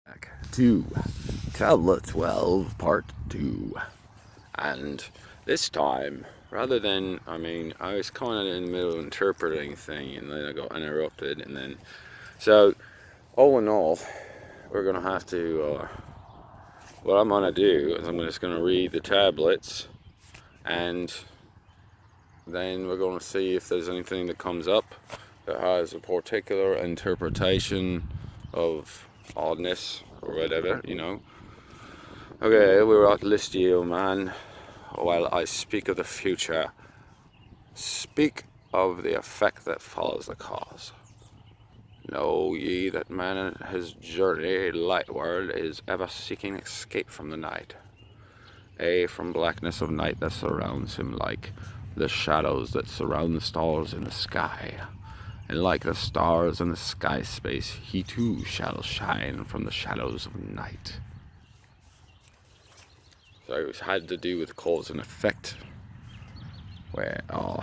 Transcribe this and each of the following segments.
Back to Tablet 12 Part 2. And this time, rather than, I was kind of in the middle of interpreting thing and then I got interrupted and then, so all in all, we're going to have to, what I'm going to do is I'm just going to read the tablets and then we're going to see if there's anything that comes up that has a particular interpretation of oddness or whatever, you know. Okay, we're at list ye, O man, while I speak of the future. Speak of the effect that follows the cause. Know ye that man in his journey lightward is ever seeking escape from the night, from blackness of night that surrounds him like the shadows that surround the stars in the sky. And like the stars in the sky space, he too shall shine from the shadows of night. So it had to do with cause and effect. So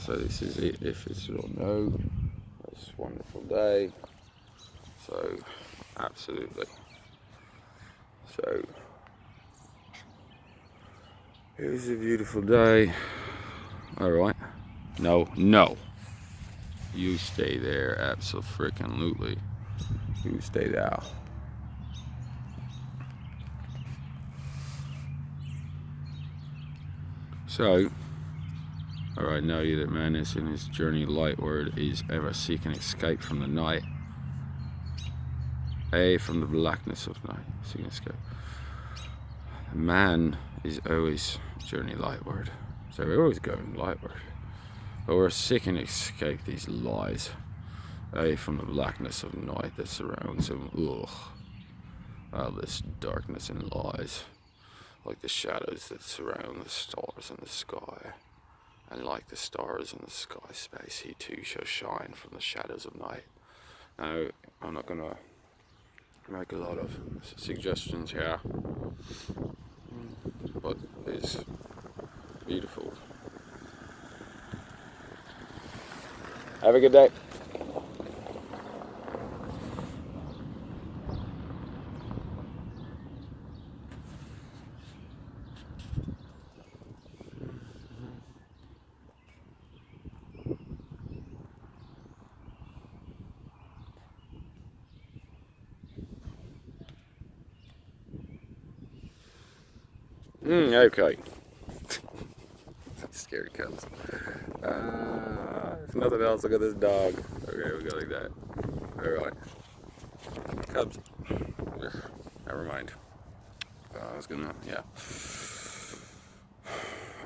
this is it, if you don't know. It's a wonderful day. So, absolutely. So, here's a beautiful day. Alright. No. You stay there, abso-freaking-lutely. You stay there. So, alright, know ye that man is in his journey lightward is ever seeking escape from the night. From the blackness of night, seeking escape. Man is always journey lightward. So we're always going lightward. But we're seeking escape these lies. From the blackness of night that surrounds him. All this darkness and lies. Like the shadows that surround the stars in the sky. And like the stars in the sky space, he too shall shine from the shadows of night. Now, I'm not going to make a lot of suggestions here, but it's beautiful. Have a good day. Okay. Scared cubs. If nothing else, look at this dog. Okay, we go like that. Alright. Cubs. Never mind. I was gonna, yeah.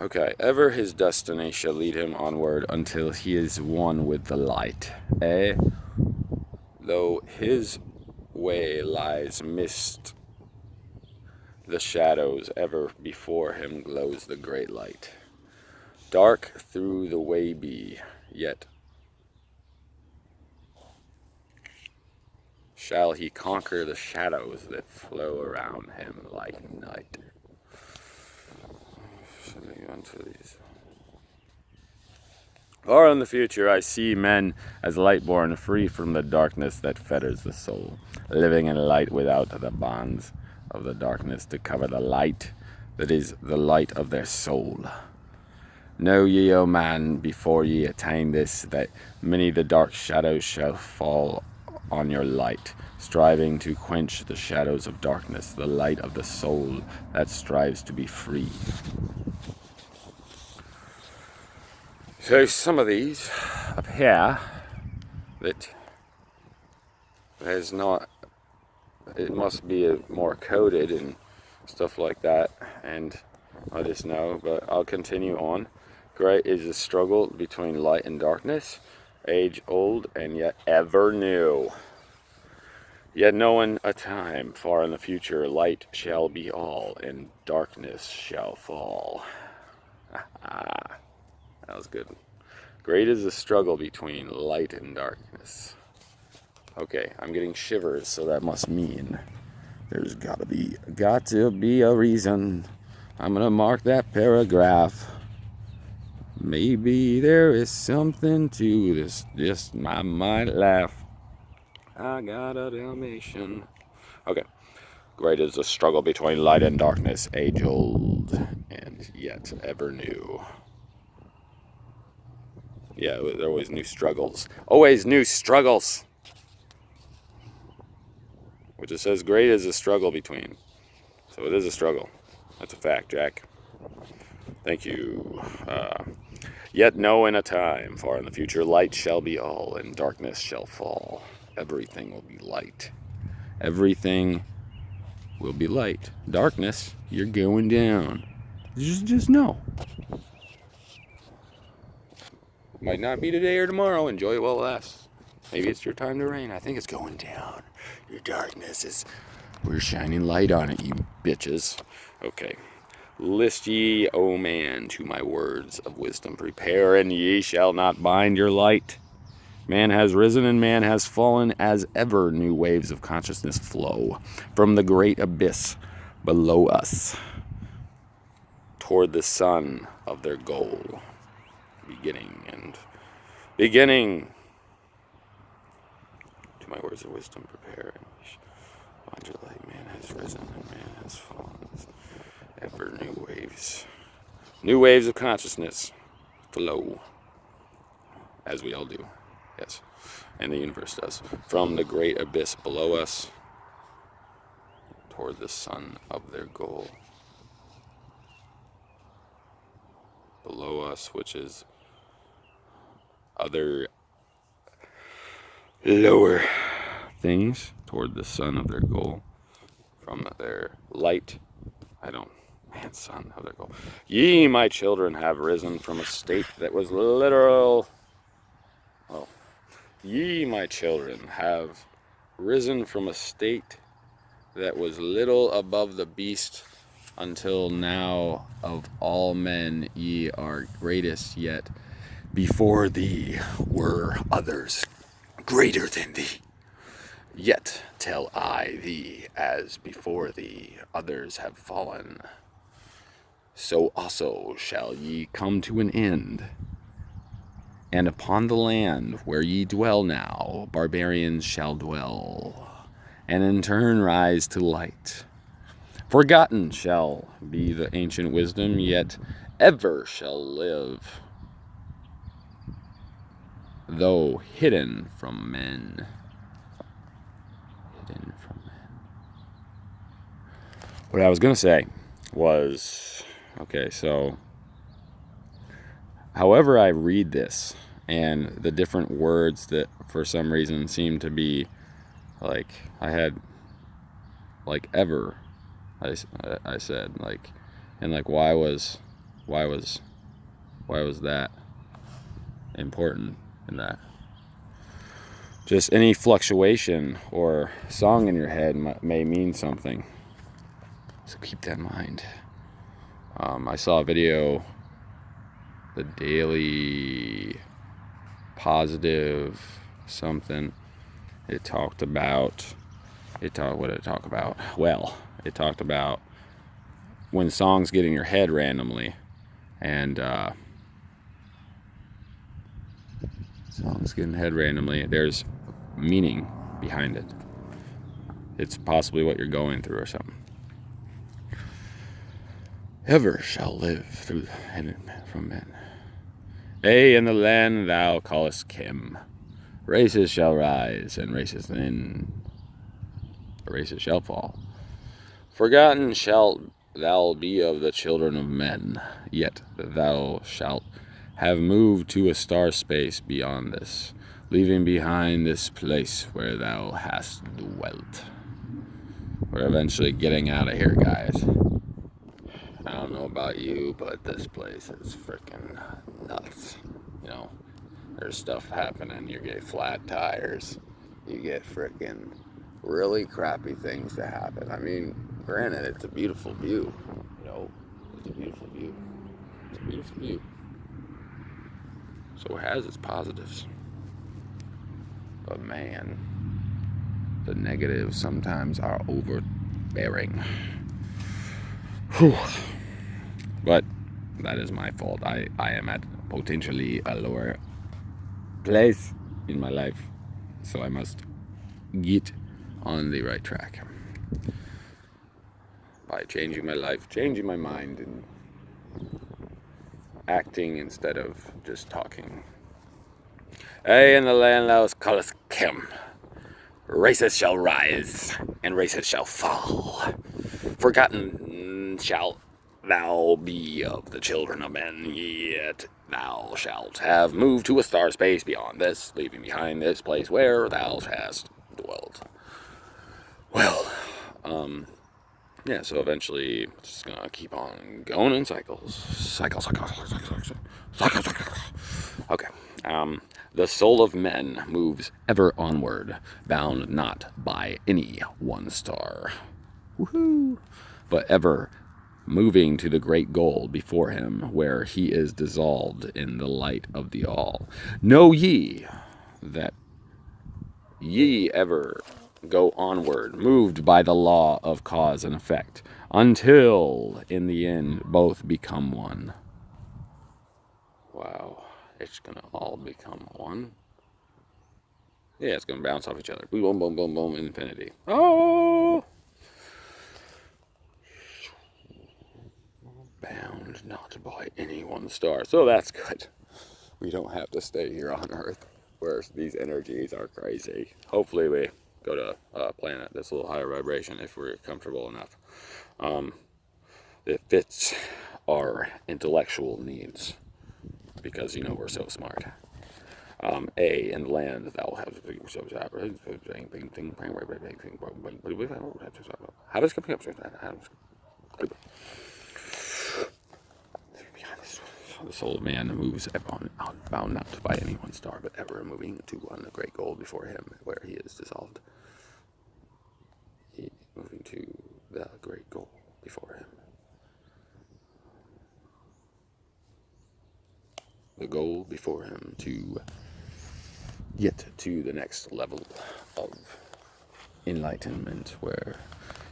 Okay. Ever his destiny shall lead him onward until he is one with the light. Though his way lies mist, the shadows, ever before him glows the great light. Dark through the way be, yet shall he conquer the shadows that flow around him like night. Or in the future I see men as light-born, free from the darkness that fetters the soul, living in light without the bonds of the darkness to cover the light that is the light of their soul. Know ye, O man, before ye attain this, that many the dark shadows shall fall on your light, striving to quench the shadows of darkness, the light of the soul that strives to be free. So some of these up here that has not, it must be more coded and stuff like that, and I just know, but I'll continue on. Great is the struggle between light and darkness, age old and yet ever new. Yet knowing a time far in the future, light shall be all and darkness shall fall. That was good. Great is the struggle between light and darkness. Okay, I'm getting shivers, so that must mean there's got to be a reason. I'm gonna mark that paragraph. Maybe there is something to this, just I might laugh. I got a Dalmatian. Okay. Great is the struggle between light and darkness, age-old and yet ever new. Yeah, there are always new struggles. Always new struggles! Which it says great is the struggle between. So it is a struggle. That's a fact, Jack. Thank you. Yet know in a time far in the future, light shall be all, and darkness shall fall. Everything will be light. Everything will be light. Darkness, you're going down. Just know. Might not be today or tomorrow. Enjoy it while it lasts. Maybe it's your time to reign. I think it's going down. Your darkness is... We're shining light on it, you bitches. Okay. List ye, O man, to my words of wisdom. Prepare, and ye shall not bind your light. Man has risen and man has fallen, as ever new waves of consciousness flow from the great abyss below us toward the sun of their goal. Beginning. To my words of wisdom, prepare, and ye shall bind your light. Man has risen and man has fallen, as ever new waves of consciousness flow, as we all do. Yes, and the universe does. From the great abyss below us toward the sun of their goal. Below us, which is other lower things, toward the sun of their goal. From their light, sun of their goal. Ye, my children, have risen from a state that was literal. Well, ye, my children, have risen from a state that was little above the beast, until now of all men ye are greatest, yet before thee were others greater than thee. Yet tell I thee, as before thee others have fallen, so also shall ye come to an end. And upon the land where ye dwell now, barbarians shall dwell, and in turn rise to light. Forgotten shall be the ancient wisdom, yet ever shall live, though hidden from men. What I was going to say was, okay, so however I read this, and the different words that for some reason seem to be like, I had like ever, I said like, and like why was that important in that? Just any fluctuation or song in your head may mean something, so keep that in mind. I saw a video, the Daily Positive something. What did it talk about? Well, it talked about when songs get in your head randomly, and there's meaning behind it. It's possibly what you're going through or something. Ever shall live through from men. Ay, in the land thou callest Kim, races shall rise, and races shall fall. Forgotten shalt thou be of the children of men, yet thou shalt have moved to a star space beyond this, leaving behind this place where thou hast dwelt. We're eventually getting out of here, guys. I don't know about you, but this place is freaking nuts. You know, there's stuff happening. You get flat tires. You get freaking really crappy things to happen. I mean, granted, it's a beautiful view. You know, it's a beautiful view. It's a beautiful view. So it has its positives. But man, the negatives sometimes are overbearing. Whew. But that is my fault. I am at potentially a lower place in my life, so I must get on the right track. By changing my life, changing my mind, and acting instead of just talking. Hey, in the land thou callest Kim, races shall rise, and races shall fall. Forgotten shalt thou be of the children of men, yet thou shalt have moved to a star space beyond this, leaving behind this place where thou hast dwelt. Well, yeah, so eventually it's just gonna keep on going in cycles. Cycles. Okay. The soul of men moves ever onward, bound not by any one star. Woohoo! But ever moving to the great goal before him, where he is dissolved in the light of the all. Know ye that ye ever go onward, moved by the law of cause and effect, until in the end both become one. Wow, it's gonna all become one. Yeah, it's gonna bounce off each other. Boom, boom, boom, boom, infinity. Oh! Bound not by any one star. So that's good. We don't have to stay here on Earth where these energies are crazy. Hopefully we go to a planet that's a little higher vibration if we're comfortable enough. It fits our intellectual needs because, you know, we're so smart. A, in the land thou hast the soul of man moves bound not by any one star, but ever moving to one great goal before him, where he is dissolved. He moving to the great goal before him. The goal before him to get to the next level of enlightenment, where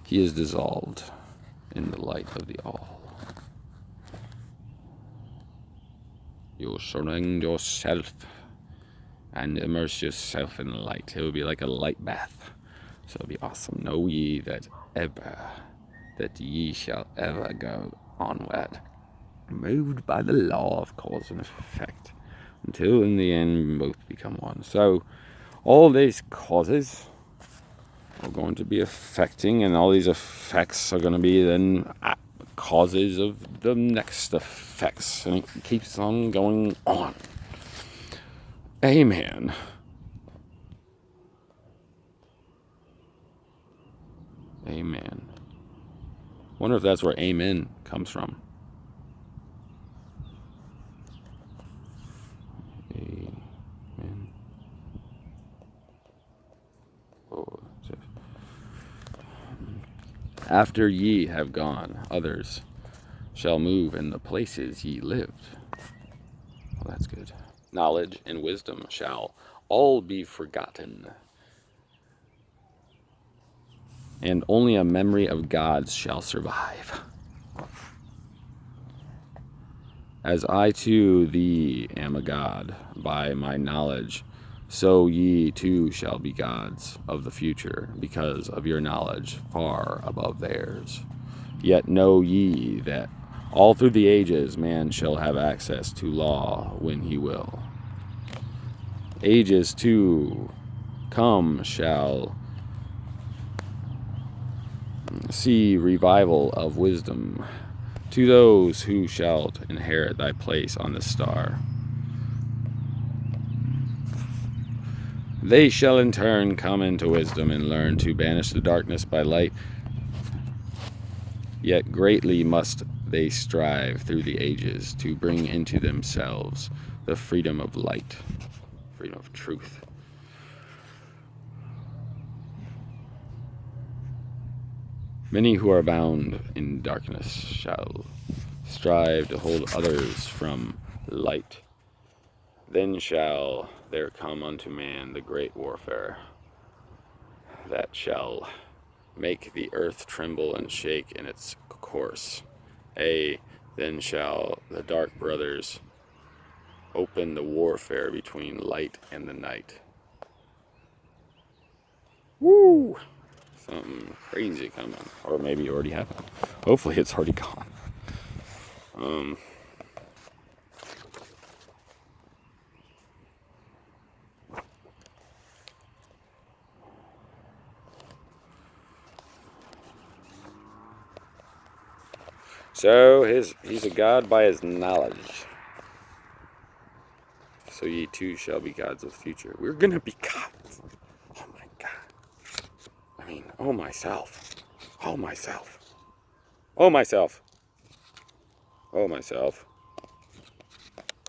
he is dissolved in the light of the all. You surrender yourself and immerse yourself in light. It will be like a light bath. So it'll be awesome. Know ye that ye shall ever go onward, moved by the law of cause and effect, until in the end both become one. So all these causes are going to be affecting, and all these effects are going to be then causes of the next effects, and it keeps on going on. Amen. Amen. Wonder if that's where amen comes from. Amen. Oh. After ye have gone, others shall move in the places ye lived. Well, that's good. Knowledge and wisdom shall all be forgotten, and only a memory of gods shall survive. As I too thee am a god by my knowledge, so ye too shall be gods of the future, because of your knowledge far above theirs. Yet know ye that all through the ages man shall have access to law when he will. Ages to come shall see revival of wisdom to those who shall inherit thy place on the star. They shall in turn come into wisdom and learn to banish the darkness by light. Yet greatly must they strive through the ages to bring into themselves the freedom of light, freedom of truth. Many who are bound in darkness shall strive to hold others from light. Then shall there come unto man the great warfare that shall make the earth tremble and shake in its course. Then shall the dark brothers open the warfare between light and the night. Woo! something crazy coming. Or maybe it already happened. Hopefully it's already gone. So he's a god by his knowledge. So ye too shall be gods of the future. We're gonna be gods. Oh my god. I mean, oh myself. Oh myself. Oh myself. Oh myself.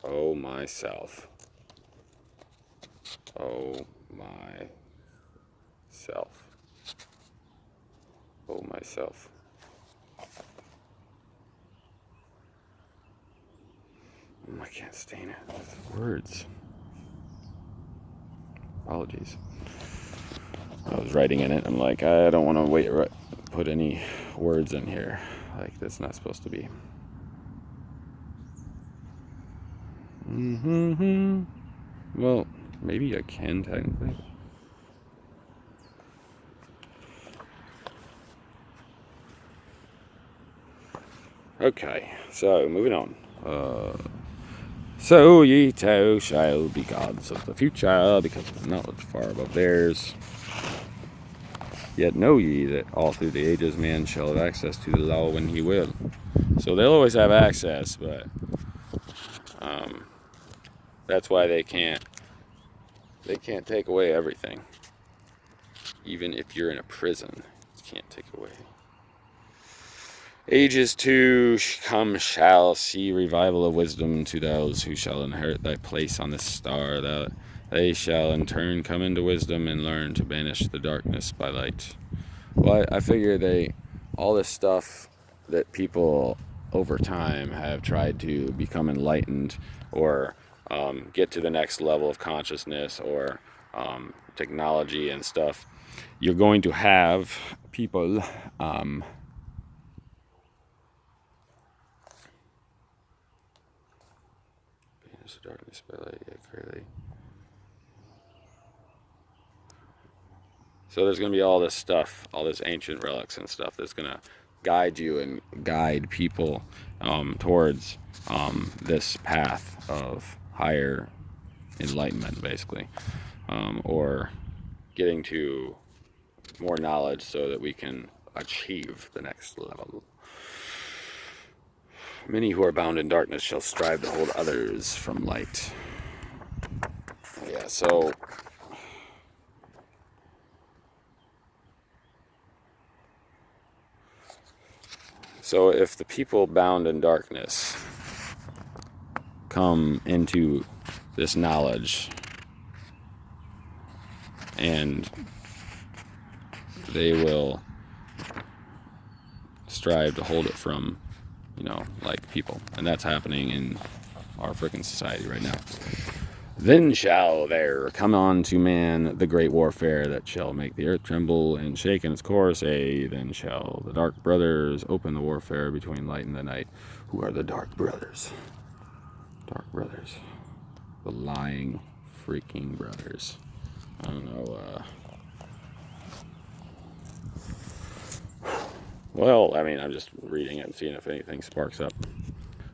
Oh myself. Oh myself. Oh myself. I can't stain it with words. Apologies. I was writing in it. I'm like, I don't want to put any words in here. Like, that's not supposed to be. Well, maybe I can technically. Okay, so moving on. So ye too shall be gods of the future, because of knowledge far above theirs. Yet know ye that all through the ages man shall have access to the law when he will. So they'll always have access, but that's why they can't take away everything. Even if you're in a prison, you can't take away. Ages to come shall see revival of wisdom to those who shall inherit thy place on the star. They shall in turn come into wisdom and learn to banish the darkness by light. Well, I figure all this stuff that people over time have tried to become enlightened or get to the next level of consciousness or technology and stuff, you're going to have people darkness by light, clearly. So there's going to be all this stuff, all this ancient relics and stuff that's going to guide you and guide people towards this path of higher enlightenment, basically, or getting to more knowledge so that we can achieve the next level. Many who are bound in darkness shall strive to hold others from light. Yeah, so if the people bound in darkness come into this knowledge and they will strive to hold it from like people, and that's happening in our freaking society right now. Then shall there come on to man the great warfare that shall make the earth tremble and shake in its course. Then shall the dark brothers open the warfare between light and the night. Who are the dark brothers? Dark brothers. The lying freaking brothers. I don't know, well, I mean, I'm just reading it and seeing if anything sparks up.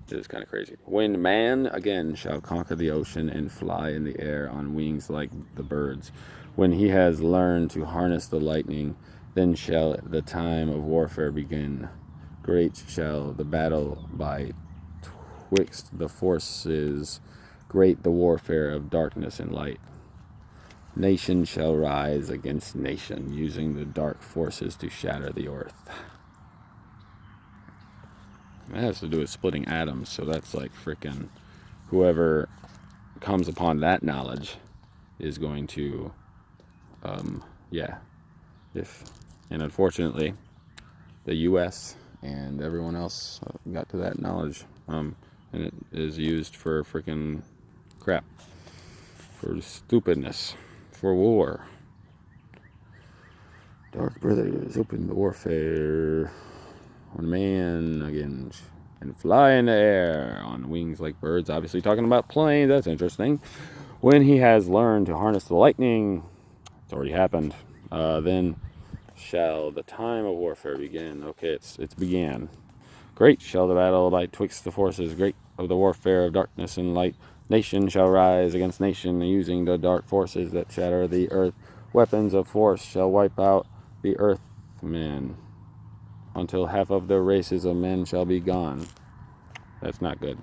It is kind of crazy. When man again shall conquer the ocean and fly in the air on wings like the birds, when he has learned to harness the lightning, then shall the time of warfare begin. Great shall the battle by twixt the forces, great the warfare of darkness and light. Nation shall rise against nation, using the dark forces to shatter the earth. It has to do with splitting atoms, so that's like frickin' whoever comes upon that knowledge is going to, and unfortunately, the U.S. and everyone else got to that knowledge, and it is used for frickin' crap, for stupidness, for war. Dark brothers open the warfare. When man again and fly in the air on wings like birds, obviously talking about planes, that's interesting. When he has learned to harness the lightning, it's already happened, then shall the time of warfare begin. Okay, it's began. Great shall the battle lie twixt the forces, great of the warfare of darkness and light. Nation shall rise against nation, using the dark forces that shatter the earth. Weapons of force shall wipe out the earth men, until half of the races of men shall be gone. That's not good.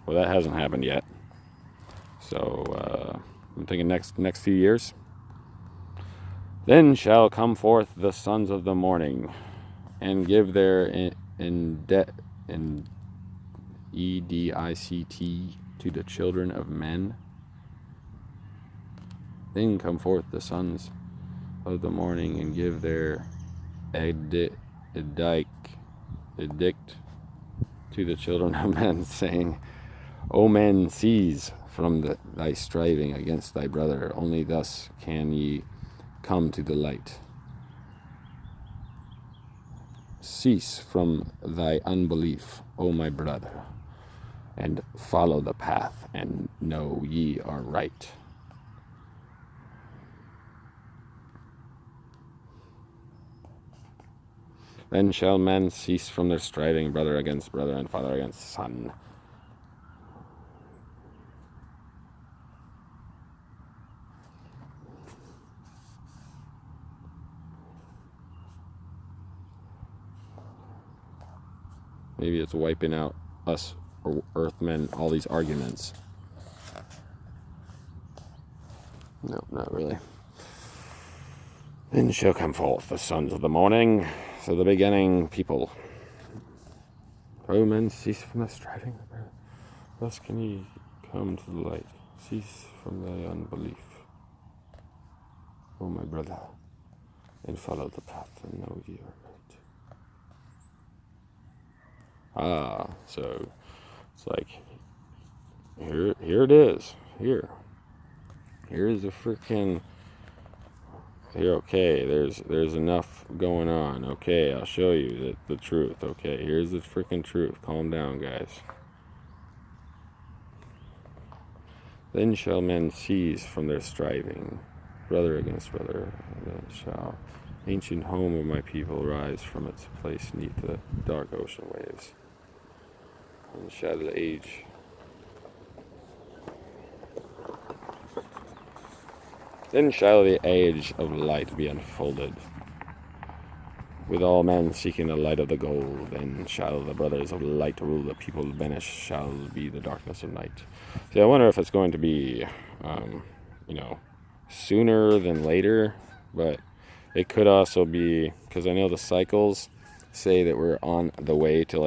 Well, that hasn't happened yet. So I'm thinking next few years. Then shall come forth the sons of the morning, and give their edict to the children of men. Then come forth the sons of the morning, and give their edict to the children of men, saying, O men, cease from thy striving against thy brother. Only thus can ye come to the light. Cease from thy unbelief, O my brother, and follow the path, and know ye are right. Then shall men cease from their striving, brother against brother, and father against son. Maybe it's wiping out us earthmen, all these arguments. No, not really. Then shall come forth the sons of the morning, so the beginning people. O men, cease from the striving, thus can ye come to the light. Cease from thy unbelief, O my brother, and follow the path, and know ye are right. So it's like, here it is. Here's the freaking. Here, okay, there's enough going on. Okay, I'll show you the truth. Okay, here's the freaking truth. Calm down, guys. Then shall men cease from their striving, brother against brother. And then shall ancient home of my people rise from its place neath the dark ocean waves. And shall the age Then shall the age of light be unfolded, with all men seeking the light of the goal. Then shall the brothers of light rule the people. Banished shall be the darkness of night. See, I wonder if it's going to be, sooner than later, but it could also be, because I know the cycles say that we're on the way to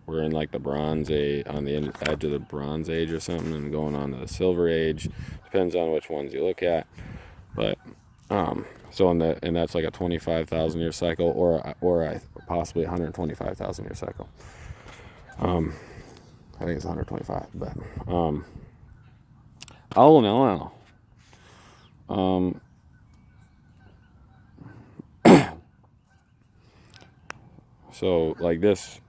we're in the Bronze Age, on the edge of the Bronze Age or something, and going on to the Silver Age. Depends on which ones you look at, but and that's like a 25,000 year cycle, or possibly 125,000 year cycle. I think it's 125, but oh no. So this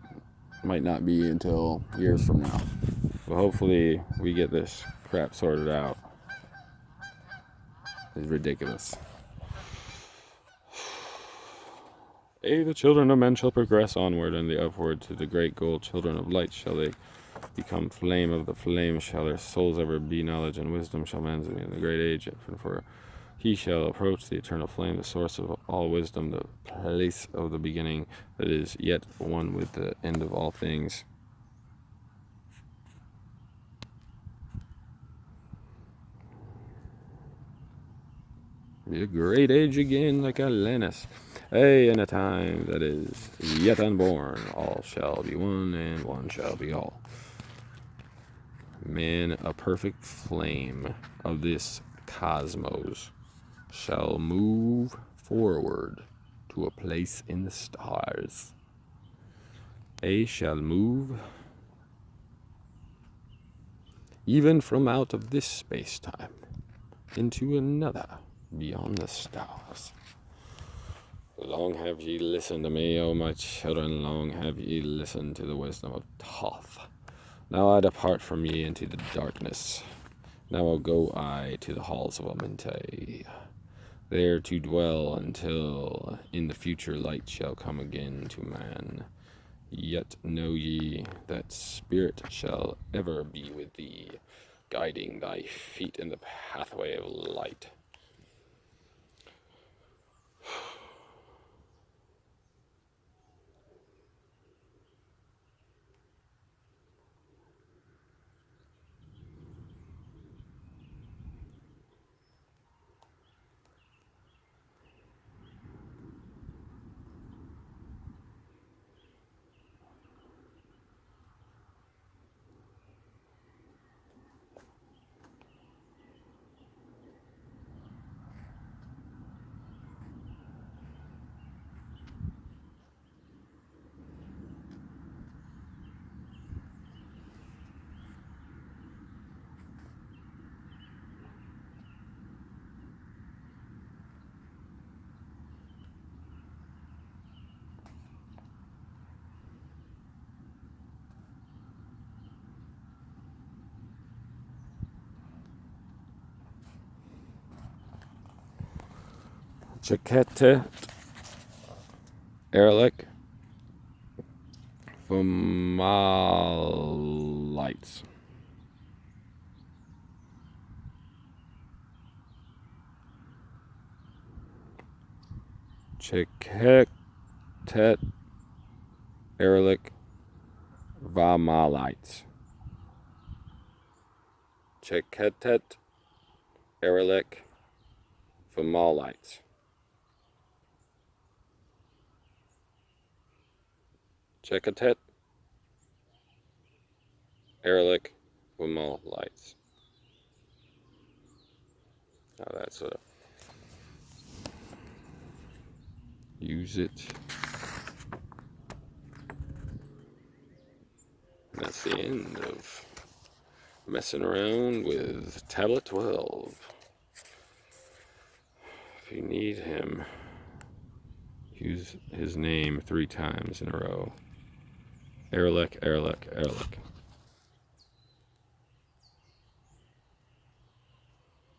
might not be until years from now, but hopefully we get this crap sorted out. It's ridiculous. The children of men shall progress onward and the upward to the great goal. Children of light shall they become. Flame of the flame shall their souls ever be. Knowledge and wisdom shall men's be in the great age. For he shall approach the eternal flame, the source of all wisdom, the place of the beginning that is yet one with the end of all things. Be a great age again, like Atlantis. In a time that is yet unborn, all shall be one, and one shall be all. Man, a perfect flame of this cosmos, shall move forward to a place in the stars. Shall move even from out of this space-time into another beyond the stars. Long have ye listened to me, O my children, long have ye listened to the wisdom of Thoth. Now I depart from ye into the darkness. Now go I to the halls of Amenti. there to dwell until in the future light shall come again to man. Yet know ye that spirit shall ever be with thee, guiding thy feet in the pathway of light. Chakete Erlich Fomalites. Chakete Erlich Vamalites. Chakete Erlich Fomalites. Chakatet Erlich Fomalites. Now that's a use it. That's the end of messing around with tablet 12. If you need him, use his name 3 times in a row. Erlich, Erlich, Erlich.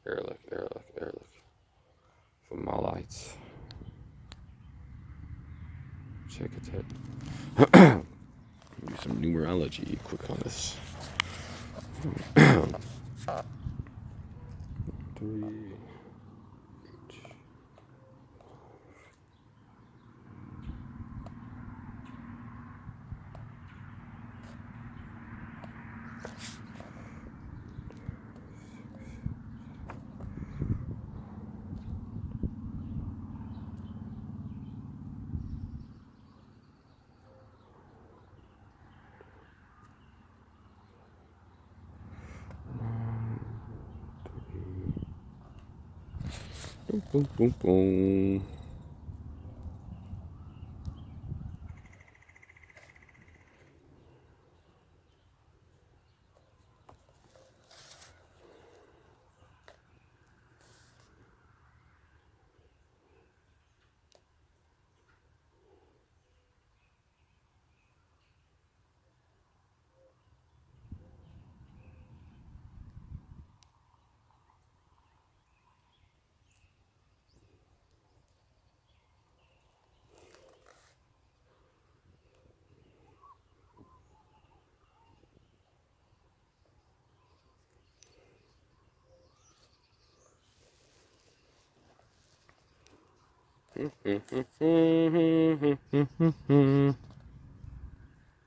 Erlich, Erlich, Erlich. Fomalites. Check it out. Do some numerology quick on this. 3. Boom, boom, boom.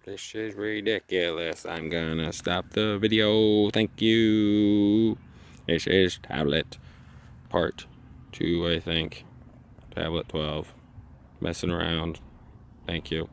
This is ridiculous. I'm gonna stop the video. Thank you. This is tablet part 2, I think. Tablet 12. Messing around. Thank you.